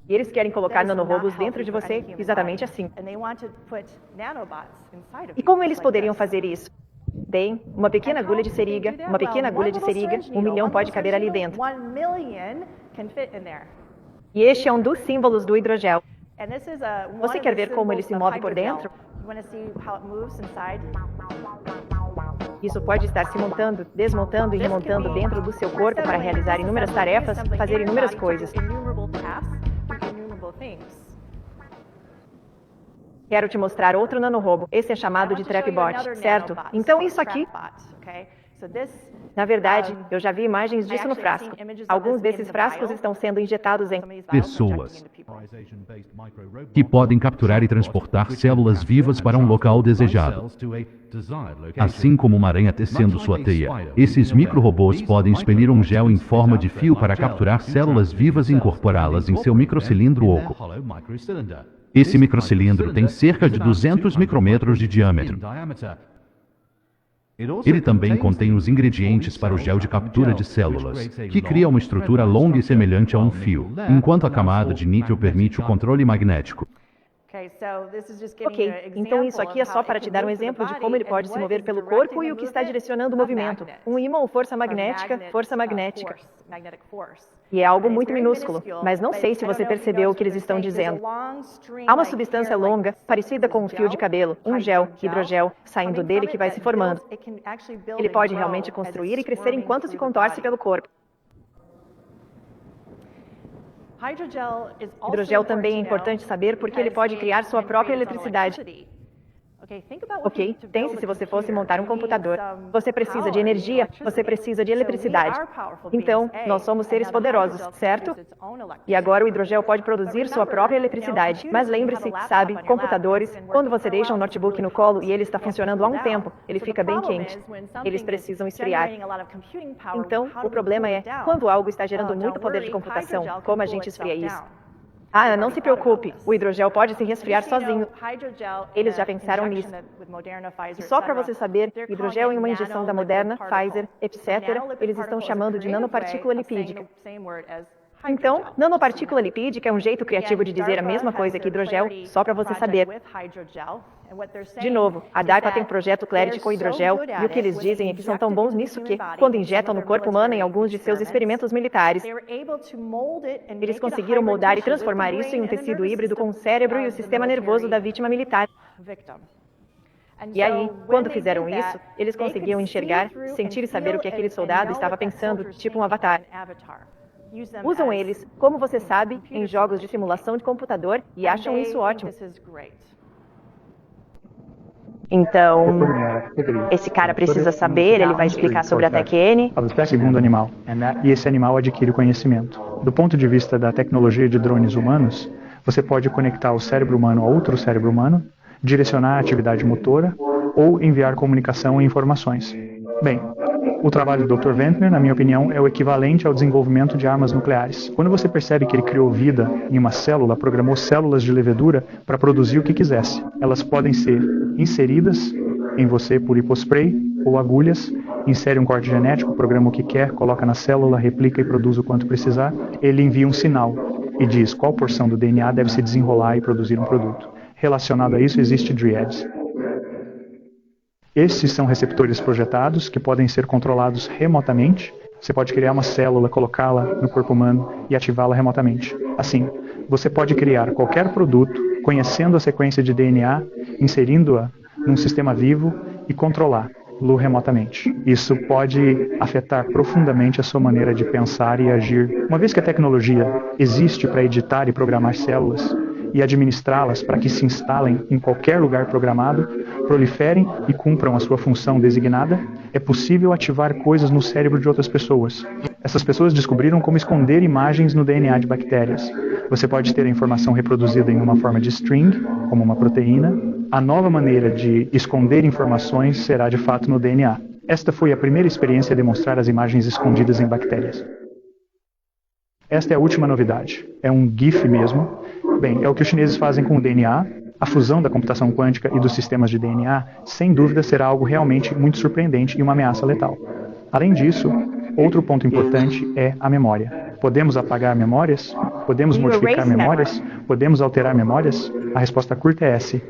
E eles querem colocar nanorobôs dentro de você exatamente assim. E como eles poderiam fazer isso? Bem, uma pequena agulha de seringa, 1 milhão pode caber ali dentro. E este é um dos símbolos do hidrogel. Você quer ver como ele se move por dentro? Isso pode estar se montando, desmontando e remontando dentro do seu corpo para realizar inúmeras tarefas, fazer inúmeras coisas. Quero te mostrar outro nanorobo. Esse é chamado de Trapbot, certo? Então isso aqui... Na verdade, eu já vi imagens disso no frasco. Alguns desses frascos estão sendo injetados em pessoas que podem capturar e transportar células vivas para um local desejado. Assim como uma aranha tecendo sua teia, esses micro-robôs podem expelir um gel em forma de fio para capturar células vivas e incorporá-las em seu microcilindro oco. Esse microcilindro tem cerca de 200 micrômetros de diâmetro. Ele também contém os ingredientes para o gel de captura de células, que cria uma estrutura longa e semelhante a um fio, enquanto a camada de níquel permite o controle magnético. Ok, então isso aqui é só para te dar um exemplo de como ele pode se mover pelo corpo e o que está direcionando o movimento. Um ímã ou força magnética. E é algo muito minúsculo, mas não sei se você percebeu o que eles estão dizendo. Há uma substância longa, parecida com um fio de cabelo, um gel, hidrogel, saindo dele que vai se formando. Ele pode realmente construir e crescer enquanto se contorce pelo corpo. Hidrogel também é importante saber porque ele pode criar sua própria eletricidade. Ok, pense se você fosse montar um computador. Você precisa de energia, você precisa de eletricidade. Então, nós somos seres poderosos, certo? E agora o hidrogel pode produzir sua própria eletricidade. Mas lembre-se, sabe, computadores, quando você deixa um notebook no colo e ele está funcionando há um tempo, ele fica bem quente. Eles precisam esfriar. Então, o problema é, quando algo está gerando muito poder de computação, como a gente esfria isso? Ah, não se preocupe, o hidrogel pode se resfriar sozinho. Eles já pensaram nisso. E só para você saber, hidrogel em uma injeção da Moderna, Pfizer, etc., eles estão chamando de nanopartícula lipídica. Então, nanopartícula lipídica é um jeito criativo de dizer a mesma coisa que hidrogel, só para você saber. De novo, a DARPA tem um projeto Clarity com hidrogel, e o que eles dizem é que são tão bons nisso que, quando injetam no corpo humano em alguns de seus experimentos militares, eles conseguiram moldar e transformar isso em um tecido híbrido com o cérebro e o sistema nervoso da vítima militar. E aí, quando fizeram isso, eles conseguiam enxergar, sentir e saber o que aquele soldado estava pensando, tipo um avatar. Usam eles, como você sabe, em jogos de simulação de computador e acham isso ótimo. Então, esse cara precisa saber, ele vai explicar sobre a TechN. Segundo animal. E esse animal adquire conhecimento. Do ponto de vista da tecnologia de drones humanos, você pode conectar o cérebro humano a outro cérebro humano, direcionar a atividade motora ou enviar comunicação e informações. Bem, o trabalho do Dr. Ventnor, na minha opinião, é o equivalente ao desenvolvimento de armas nucleares. Quando você percebe que ele criou vida em uma célula, programou células de levedura para produzir o que quisesse. Elas podem ser inseridas em você por hipospray ou agulhas, insere um corte genético, programa o que quer, coloca na célula, replica e produz o quanto precisar. Ele envia um sinal e diz qual porção do DNA deve se desenrolar e produzir um produto. Relacionado a isso existe DRIADS. Esses são receptores projetados que podem ser controlados remotamente. Você pode criar uma célula, colocá-la no corpo humano e ativá-la remotamente. Assim, você pode criar qualquer produto, conhecendo a sequência de DNA, inserindo-a num sistema vivo e controlá-lo remotamente. Isso pode afetar profundamente a sua maneira de pensar e agir. Uma vez que a tecnologia existe para editar e programar células, e administrá-las para que se instalem em qualquer lugar programado, proliferem e cumpram a sua função designada, é possível ativar coisas no cérebro de outras pessoas. Essas pessoas descobriram como esconder imagens no DNA de bactérias. Você pode ter a informação reproduzida em uma forma de string, como uma proteína. A nova maneira de esconder informações será de fato no DNA. Esta foi a primeira experiência a demonstrar as imagens escondidas em bactérias. Esta é a última novidade. É um GIF mesmo. Bem, é o que os chineses fazem com o DNA. A fusão da computação quântica e dos sistemas de DNA, sem dúvida, será algo realmente muito surpreendente e uma ameaça letal. Além disso, outro ponto importante é a memória. Podemos apagar memórias? Podemos modificar memórias? Podemos alterar memórias? A resposta curta é S.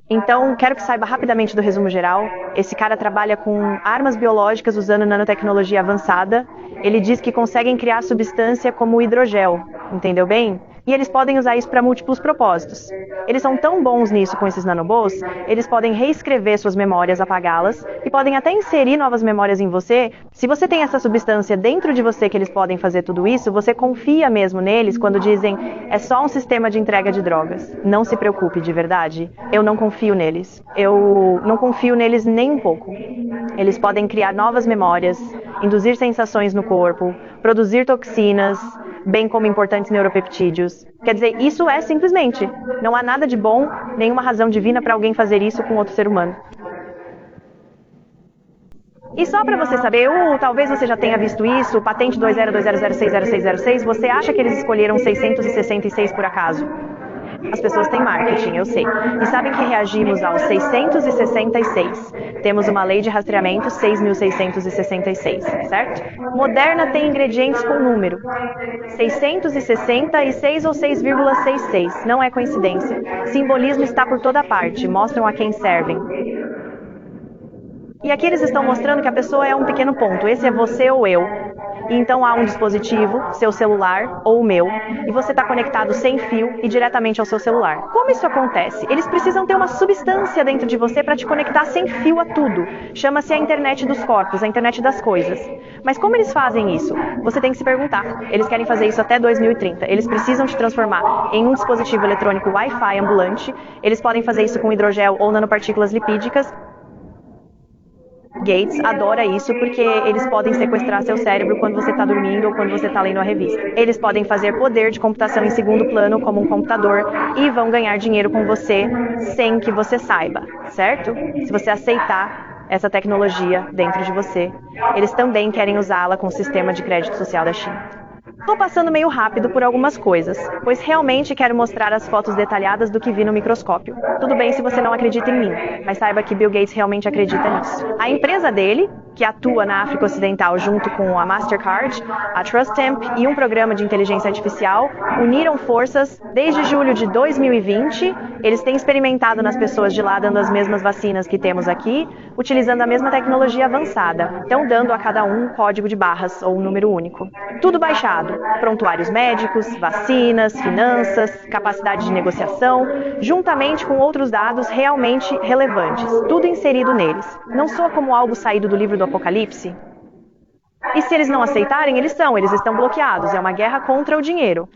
Então, quero que saiba rapidamente do resumo geral. Esse cara trabalha com armas biológicas usando nanotecnologia avançada. Ele diz que conseguem criar substância como o hidrogel, entendeu bem? E eles podem usar isso para múltiplos propósitos. Eles são tão bons nisso com esses nanobots, eles podem reescrever suas memórias, apagá-las, e podem até inserir novas memórias em você. Se você tem essa substância dentro de você que eles podem fazer tudo isso, você confia mesmo neles quando dizem é só um sistema de entrega de drogas. Não se preocupe, de verdade. Eu não confio neles. Eu não confio neles nem um pouco. Eles podem criar novas memórias, induzir sensações no corpo, produzir toxinas, bem como importantes neuropeptídeos. Quer dizer, isso é simplesmente. Não há nada de bom, nenhuma razão divina para alguém fazer isso com outro ser humano. E só para você saber, talvez você já tenha visto isso, patente 2020606006, você acha que eles escolheram 666 por acaso? As pessoas têm marketing, eu sei. E sabem que reagimos aos 666. Temos uma lei de rastreamento 6.666, certo? Moderna tem ingredientes com número. 666 ou 6,66. Não é coincidência. Simbolismo está por toda parte. Mostram a quem servem. E aqui eles estão mostrando que a pessoa é um pequeno ponto. Esse é você ou eu. E então há um dispositivo, seu celular ou o meu, e você está conectado sem fio e diretamente ao seu celular. Como isso acontece? Eles precisam ter uma substância dentro de você para te conectar sem fio a tudo. Chama-se a internet dos corpos, a internet das coisas. Mas como eles fazem isso? Você tem que se perguntar. Eles querem fazer isso até 2030. Eles precisam te transformar em um dispositivo eletrônico Wi-Fi ambulante. Eles podem fazer isso com hidrogel ou nanopartículas lipídicas. Gates adora isso porque eles podem sequestrar seu cérebro quando você está dormindo ou quando você está lendo a revista. Eles podem fazer poder de computação em segundo plano como um computador e vão ganhar dinheiro com você sem que você saiba, certo? Se você aceitar essa tecnologia dentro de você, eles também querem usá-la com o sistema de crédito social da China. Estou passando meio rápido por algumas coisas, pois realmente quero mostrar as fotos detalhadas do que vi no microscópio. Tudo bem se você não acredita em mim, mas saiba que Bill Gates realmente acredita nisso. A empresa dele, que atua na África Ocidental junto com a Mastercard, a TrustTemp e um programa de inteligência artificial, uniram forças desde julho de 2020. Eles têm experimentado nas pessoas de lá dando as mesmas vacinas que temos aqui, utilizando a mesma tecnologia avançada, então dando a cada um código de barras ou um número único. Tudo baixado. Prontuários médicos, vacinas, finanças, capacidade de negociação, juntamente com outros dados realmente relevantes, tudo inserido neles. Não soa como algo saído do livro do Apocalipse? E se eles não aceitarem, eles estão bloqueados, é uma guerra contra o dinheiro.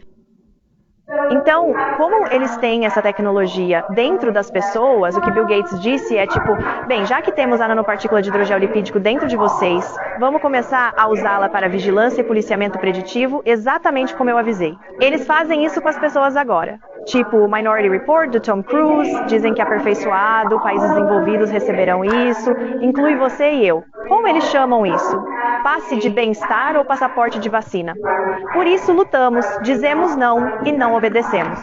Então, como eles têm essa tecnologia dentro das pessoas, o que Bill Gates disse é tipo, bem, já que temos a nanopartícula de hidrogel lipídico dentro de vocês, vamos começar a usá-la para vigilância e policiamento preditivo, exatamente como eu avisei. Eles fazem isso com as pessoas agora. Tipo o Minority Report do Tom Cruise, dizem que é aperfeiçoado, países desenvolvidos receberão isso, inclui você e eu. Como eles chamam isso? Passe de bem-estar ou passaporte de vacina? Por isso lutamos, dizemos não e não obedecemos.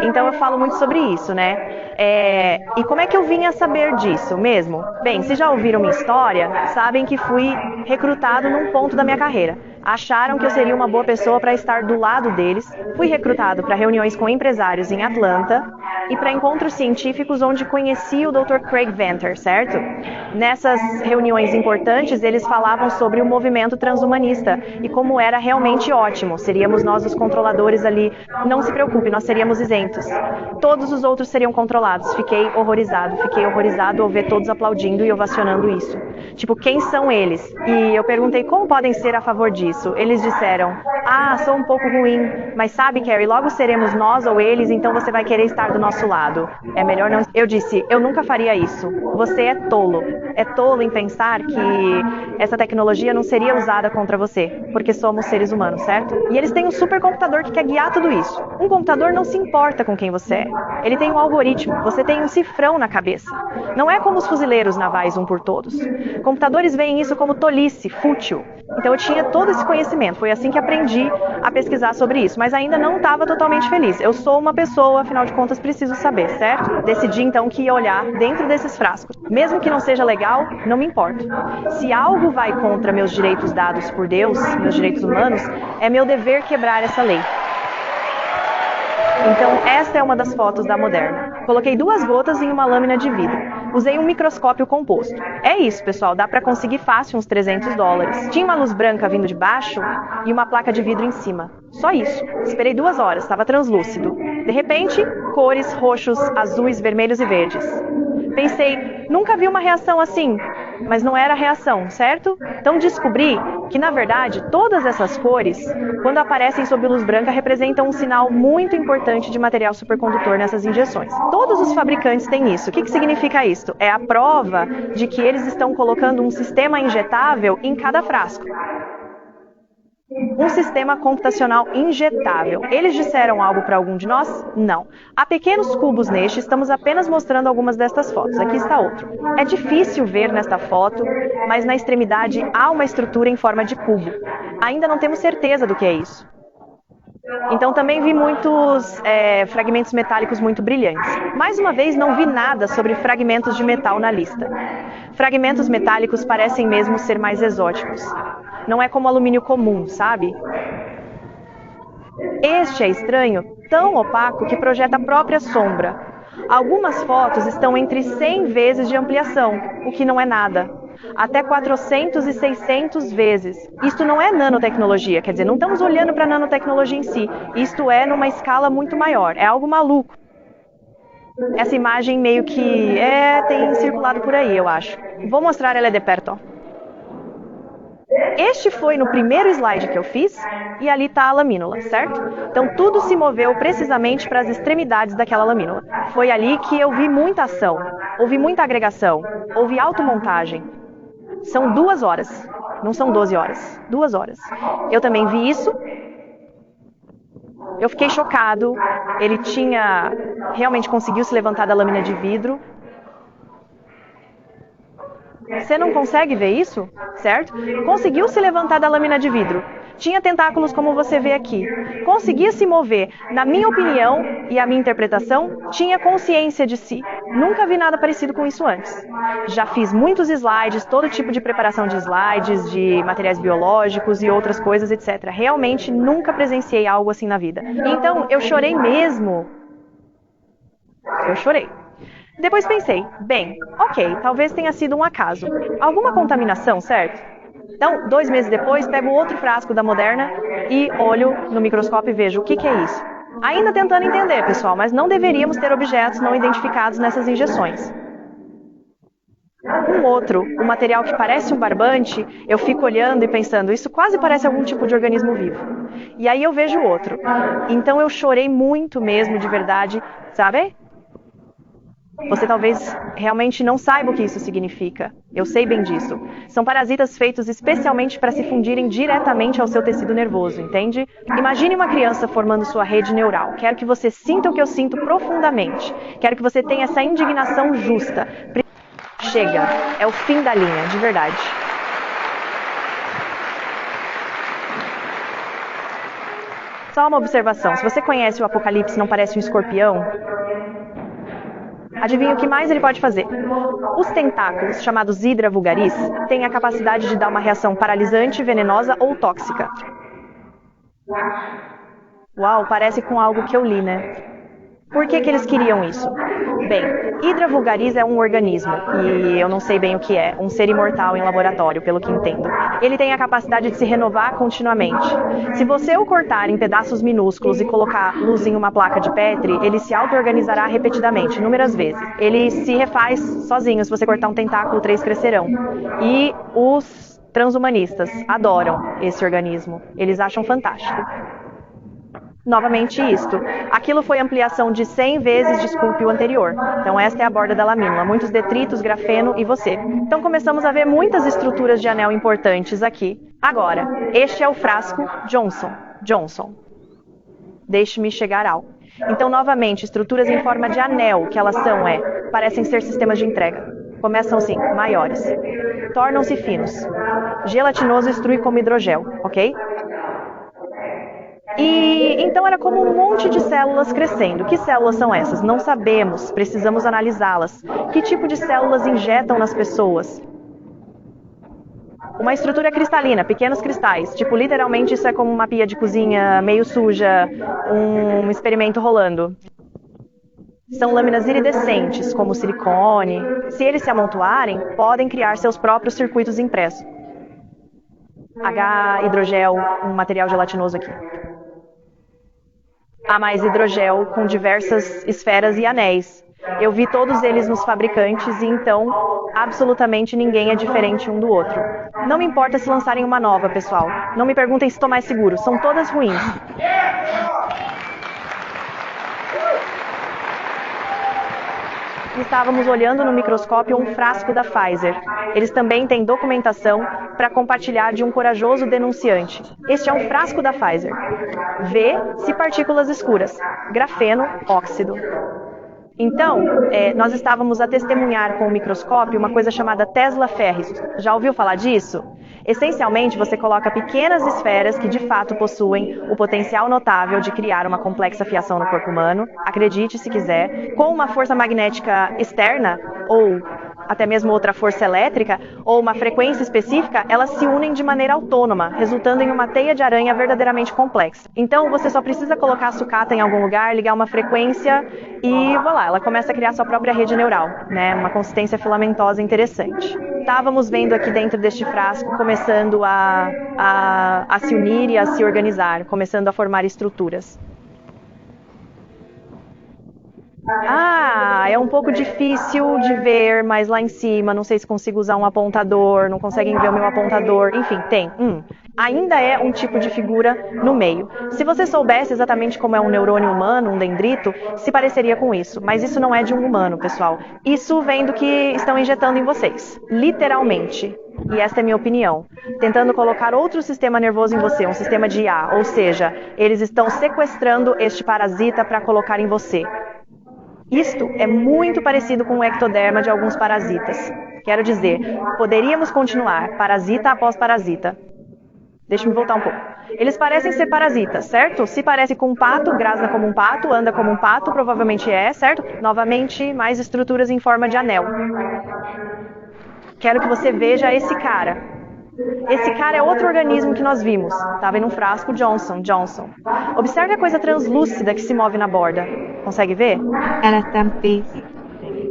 Então eu falo muito sobre isso, né? E como é que eu vim a saber disso mesmo? Bem, se já ouviram minha história, sabem que fui recrutado num ponto da minha carreira. Acharam que eu seria uma boa pessoa para estar do lado deles. Fui recrutado para reuniões com empresários em Atlanta e para encontros científicos onde conheci o Dr. Craig Venter, certo? Nessas reuniões importantes, eles falavam sobre o movimento transhumanista e como era realmente ótimo. Seríamos nós os controladores ali. Não se preocupe, nós seríamos isentos. Todos os outros seriam controlados. Fiquei horrorizado ao ver todos aplaudindo e ovacionando isso. Tipo, quem são eles? E eu perguntei como podem ser a favor disso. Eles disseram, sou um pouco ruim, mas sabe, Carrie, logo seremos nós ou eles, então você vai querer estar do nosso lado. É melhor não... Eu disse, eu nunca faria isso. Você é tolo. É tolo em pensar que essa tecnologia não seria usada contra você, porque somos seres humanos, certo? E eles têm um supercomputador que quer guiar tudo isso. Um computador não se importa com quem você é. Ele tem um algoritmo, você tem um cifrão na cabeça. Não é como os fuzileiros navais um por todos. Computadores veem isso como tolice, fútil. Então eu tinha todo esse esse conhecimento, foi assim que aprendi a pesquisar sobre isso, mas ainda não estava totalmente feliz. Eu sou uma pessoa, afinal de contas, preciso saber, certo? Decidi então que ia olhar dentro desses frascos. Mesmo que não seja legal, não me importo. Se algo vai contra meus direitos dados por Deus, meus direitos humanos, é meu dever quebrar essa lei. Então, esta é uma das fotos da Moderna. Coloquei 2 gotas em uma lâmina de vidro. Usei um microscópio composto. É isso, pessoal, dá para conseguir fácil uns $300. Tinha uma luz branca vindo de baixo e uma placa de vidro em cima. Só isso. Esperei 2 horas, estava translúcido. De repente, cores roxos, azuis, vermelhos e verdes. Pensei, nunca vi uma reação assim, mas não era reação, certo? Então descobri que, na verdade, todas essas cores, quando aparecem sob luz branca, representam um sinal muito importante de material supercondutor nessas injeções. Todos os fabricantes têm isso. O que significa isso? É a prova de que eles estão colocando um sistema injetável em cada frasco. Um sistema computacional injetável. Eles disseram algo para algum de nós? Não. Há pequenos cubos neste, estamos apenas mostrando algumas destas fotos. Aqui está outro. É difícil ver nesta foto, mas na extremidade há uma estrutura em forma de cubo. Ainda não temos certeza do que é isso. Então também vi muitos fragmentos metálicos muito brilhantes. Mais uma vez, não vi nada sobre fragmentos de metal na lista. Fragmentos metálicos parecem mesmo ser mais exóticos. Não é como alumínio comum, sabe? Este é estranho, tão opaco que projeta a própria sombra. Algumas fotos estão entre 100 vezes de ampliação, o que não é nada. Até 400 e 600 vezes. Isto não é nanotecnologia, quer dizer, não estamos olhando para a nanotecnologia em si. Isto é numa escala muito maior, é algo maluco. Essa imagem meio que tem circulado por aí, eu acho. Vou mostrar ela de perto. Este foi no primeiro slide que eu fiz, e ali está a lamínula, certo? Então tudo se moveu precisamente para as extremidades daquela lamínula. Foi ali que eu vi muita ação, houve muita agregação, houve automontagem. São 2 horas, não são 12 horas, 2 horas. Eu também vi isso, eu fiquei chocado, ele realmente conseguiu se levantar da lâmina de vidro. Você não consegue ver isso, certo? Conseguiu se levantar da lâmina de vidro. Tinha tentáculos como você vê aqui. Conseguia se mover. Na minha opinião e a minha interpretação, tinha consciência de si. Nunca vi nada parecido com isso antes. Já fiz muitos slides, todo tipo de preparação de slides, de materiais biológicos e outras coisas, etc. Realmente nunca presenciei algo assim na vida. Então, eu chorei mesmo. Eu chorei. Depois pensei, bem, ok, talvez tenha sido um acaso. Alguma contaminação, certo? Então, 2 meses depois, pego outro frasco da Moderna e olho no microscópio e vejo o que é isso. Ainda tentando entender, pessoal, mas não deveríamos ter objetos não identificados nessas injeções. Um outro, um material que parece um barbante, eu fico olhando e pensando, isso quase parece algum tipo de organismo vivo. E aí eu vejo outro. Então eu chorei muito mesmo, de verdade, sabe? Você talvez realmente não saiba o que isso significa. Eu sei bem disso. São parasitas feitos especialmente para se fundirem diretamente ao seu tecido nervoso, entende? Imagine uma criança formando sua rede neural. Quero que você sinta o que eu sinto profundamente. Quero que você tenha essa indignação justa. Chega, é o fim da linha, de verdade. Só uma observação, se você conhece o Apocalipse, não parece um escorpião? Adivinha o que mais ele pode fazer? Os tentáculos, chamados Hydra vulgaris, têm a capacidade de dar uma reação paralisante, venenosa ou tóxica. Uau, parece com algo que eu li, né? Por que eles queriam isso? Bem, Hydra vulgaris é um organismo, e eu não sei bem o que é, um ser imortal em laboratório, pelo que entendo. Ele tem a capacidade de se renovar continuamente. Se você o cortar em pedaços minúsculos e colocar luz em uma placa de Petri, ele se auto-organizará repetidamente, inúmeras vezes. Ele se refaz sozinho, se você cortar um tentáculo, 3 crescerão. E os transhumanistas adoram esse organismo, eles acham fantástico. Novamente isto. Aquilo foi ampliação de 100 vezes, desculpe, o anterior. Então esta é a borda da lamínula, muitos detritos, grafeno e você. Então começamos a ver muitas estruturas de anel importantes aqui. Agora, este é o frasco Johnson. Deixe-me chegar ao. Então novamente, estruturas em forma de anel, que elas parecem ser sistemas de entrega. Começam assim, maiores. tornam-se finos. Gelatinoso extrui como hidrogel, ok? E então era como um monte de células crescendo. Que células são essas? Não sabemos, precisamos analisá-las. Que tipo de células injetam nas pessoas? Uma estrutura cristalina, pequenos cristais. Tipo, literalmente isso é como uma pia de cozinha meio suja, um experimento rolando. São lâminas iridescentes, como silicone. Se eles se amontoarem, podem criar seus próprios circuitos impressos. H, hidrogel, um material gelatinoso aqui. Há mais hidrogel com diversas esferas e anéis. Eu vi todos eles nos fabricantes e então absolutamente ninguém é diferente um do outro. Não me importa se lançarem uma nova, pessoal. Não me perguntem se estou mais seguro. São todas ruins. Estávamos olhando no microscópio um frasco da Pfizer. Eles também têm documentação para compartilhar de um corajoso denunciante. Este é um frasco da Pfizer. V-se partículas escuras. Grafeno, óxido. Então, nós estávamos a testemunhar com o microscópio uma coisa chamada Tesla Ferris. Já ouviu falar disso? Essencialmente, você coloca pequenas esferas que de fato possuem o potencial notável de criar uma complexa fiação no corpo humano, acredite se quiser, com uma força magnética externa ou até mesmo outra força elétrica, ou uma frequência específica, elas se unem de maneira autônoma, resultando em uma teia de aranha verdadeiramente complexa. Então, você só precisa colocar a sucata em algum lugar, ligar uma frequência e, voilà, ela começa a criar sua própria rede neural, né? Uma consistência filamentosa interessante. Estávamos vendo aqui dentro deste frasco, começando a se unir e a se organizar, começando a formar estruturas. É um pouco difícil de ver, mas lá em cima, não sei se consigo usar um apontador, não conseguem ver o meu apontador, enfim, tem. Ainda é um tipo de figura no meio. Se você soubesse exatamente como é um neurônio humano, um dendrito, se pareceria com isso, mas isso não é de um humano, pessoal. Isso vem do que estão injetando em vocês, literalmente. E essa é a minha opinião. Tentando colocar outro sistema nervoso em você, um sistema de IA, ou seja, eles estão sequestrando este parasita para colocar em você. Isto é muito parecido com o ectoderma de alguns parasitas. Quero dizer, poderíamos continuar, parasita após parasita. Deixa-me voltar um pouco. Eles parecem ser parasitas, certo? Se parece com um pato, grasna como um pato, anda como um pato, provavelmente é, certo? Novamente, mais estruturas em forma de anel. Quero que você veja esse cara. Esse cara é outro organismo que nós vimos. Estava em um frasco Johnson. Observe a coisa translúcida que se move na borda. Consegue ver?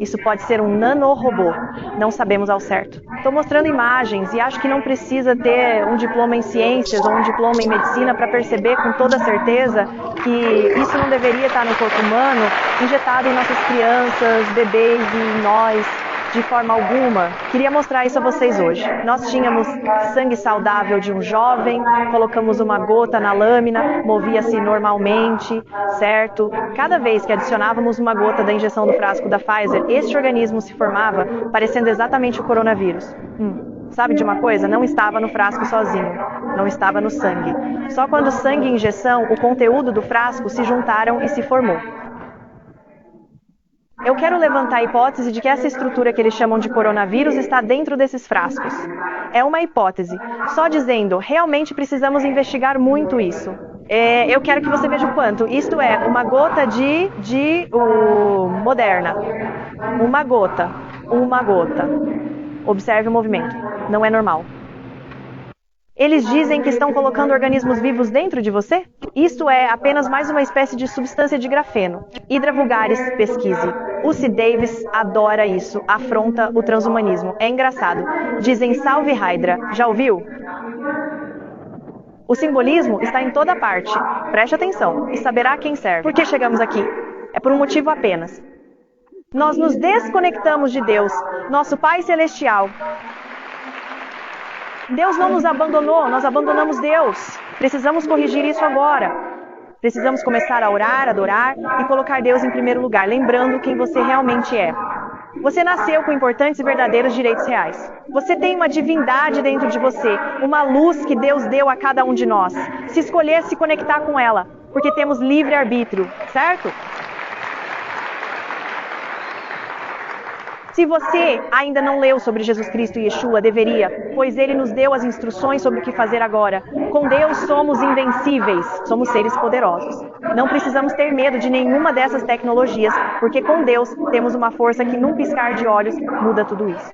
Isso pode ser um nanorobô. Não sabemos ao certo. Estou mostrando imagens e acho que não precisa ter um diploma em ciências ou um diploma em medicina para perceber com toda certeza que isso não deveria estar no corpo humano, injetado em nossas crianças, bebês e nós. De forma alguma, queria mostrar isso a vocês hoje. Nós tínhamos sangue saudável de um jovem, colocamos uma gota na lâmina, movia-se normalmente, certo? Cada vez que adicionávamos uma gota da injeção do frasco da Pfizer, este organismo se formava, parecendo exatamente o coronavírus. Sabe de uma coisa? Não estava no frasco sozinho, não estava no sangue. Só quando sangue e injeção, o conteúdo do frasco se juntaram e se formou. Eu quero levantar a hipótese de que essa estrutura que eles chamam de coronavírus está dentro desses frascos. É uma hipótese, só dizendo, realmente precisamos investigar muito isso. Eu quero que você veja o quanto. Isto é, uma gota de Moderna. Uma gota. Observe o movimento. Não é normal. Eles dizem que estão colocando organismos vivos dentro de você? Isto é apenas mais uma espécie de substância de grafeno. Hydra vulgaris, pesquise. O C. Davis adora isso, afronta o transhumanismo. É engraçado. Dizem salve Hydra. Já ouviu? O simbolismo está em toda parte. Preste atenção e saberá a quem serve. Por que chegamos aqui? É por um motivo apenas. Nós nos desconectamos de Deus, nosso Pai Celestial. Deus não nos abandonou, nós abandonamos Deus. Precisamos corrigir isso agora. Precisamos começar a orar, adorar e colocar Deus em primeiro lugar, lembrando quem você realmente é. Você nasceu com importantes e verdadeiros direitos reais. Você tem uma divindade dentro de você, uma luz que Deus deu a cada um de nós. Se escolher se conectar com ela, porque temos livre-arbítrio, certo? Se você ainda não leu sobre Jesus Cristo e Yeshua, deveria, pois ele nos deu as instruções sobre o que fazer agora. Com Deus somos invencíveis, somos seres poderosos. Não precisamos ter medo de nenhuma dessas tecnologias, porque com Deus temos uma força que num piscar de olhos muda tudo isso.